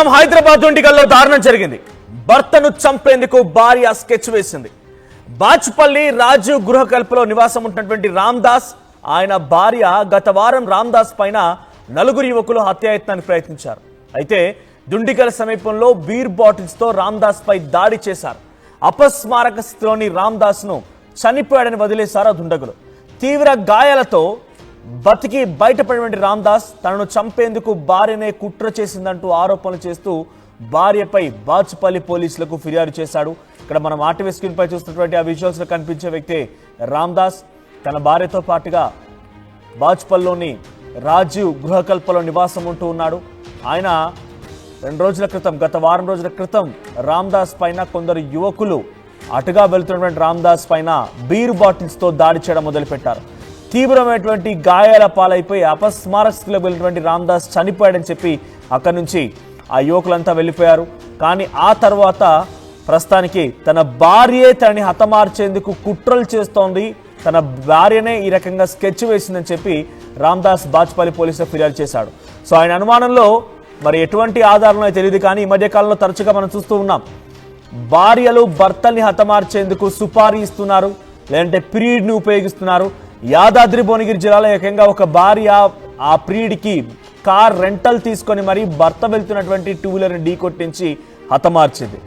చూస్తున్నాం హైదరాబాద్ దుండిగల్లో దారుణం జరిగింది. భర్తను చంపేందుకు భార్య స్కెచ్ వేసింది. బాచుపల్లి రాజు గృహకల్పలో నివాసం ఉంటున్నటువంటి రామ్దాస్ ఆయన భార్య గత వారం రామ్దాస్ పైన నలుగురు యువకులు హత్యాయత్నానికి ప్రయత్నించారు. అయితే దుండిగల్ సమీపంలో బీర్ బాటిల్స్ తో రామ్దాస్ పై దాడి చేశారు. అపస్మారక స్థితిలోని రామ్దాస్ ను చనిపోయాడని వదిలేశారు ఆ దుండగులు. తీవ్ర గాయాలతో బతికి బయటపడినటువంటి రామ్దాస్ తనను చంపేందుకు భార్యనే కుట్ర చేసిందంటూ ఆరోపణలు చేస్తూ భార్యపై బాచుపల్లి పోలీసులకు ఫిర్యాదు చేశాడు. ఇక్కడ మనం ఆర్టీవీ స్క్రీన్ పై చూస్తున్నటువంటి ఆ విజువల్స్ లో కనిపించే వ్యక్తి రామ్దాస్. తన భార్యతో పాటుగా బాచుపల్లిలోని రాజీవ్ గృహకల్పలో నివాసం ఉంటూ ఉన్నాడు. ఆయన గత వారం రోజుల క్రితం రామ్దాస్ పైన కొందరు యువకులు అటుగా వెళ్తున్నటువంటి రామ్దాస్ పైన బీర్ బాటిల్స్ తో దాడి చేయడం మొదలుపెట్టారు. తీవ్రమైనటువంటి గాయాల పాలైపోయి అపస్మారక స్థితిలో వెళ్ళినటువంటి రామ్దాస్ చనిపోయాడని చెప్పి అక్కడి నుంచి ఆ యువకులంతా వెళ్ళిపోయారు. కానీ ఆ తర్వాత ప్రస్తుతానికి తన భార్యే తనని హతమార్చేందుకు కుట్రలు చేస్తోంది, తన భార్యనే ఈ రకంగా స్కెచ్ వేసిందని చెప్పి రామ్దాస్ బాచుపల్లి పోలీసులకు ఫిర్యాదు చేశాడు. సో ఆయన అనుమానంలో మరి ఎటువంటి ఆధారాలు తెలియదు, కానీ ఈ మధ్యకాలంలో తరచుగా మనం చూస్తూ ఉన్నాం భార్యలు భర్తల్ని హతమార్చేందుకు సుపారీ ఇస్తున్నారు, లేదంటే ప్రీడ్ని ఉపయోగిస్తున్నారు. యాదాద్రి భువనగిరి జిల్లాలో ఏకంగా ఒక భార్య ఆ ప్రీడ్కి కార్ రెంటల్ తీసుకొని మరి భర్త వెళ్తున్నటువంటి టూ వీలర్ని ఢీ కొట్టించి హతమార్చింది.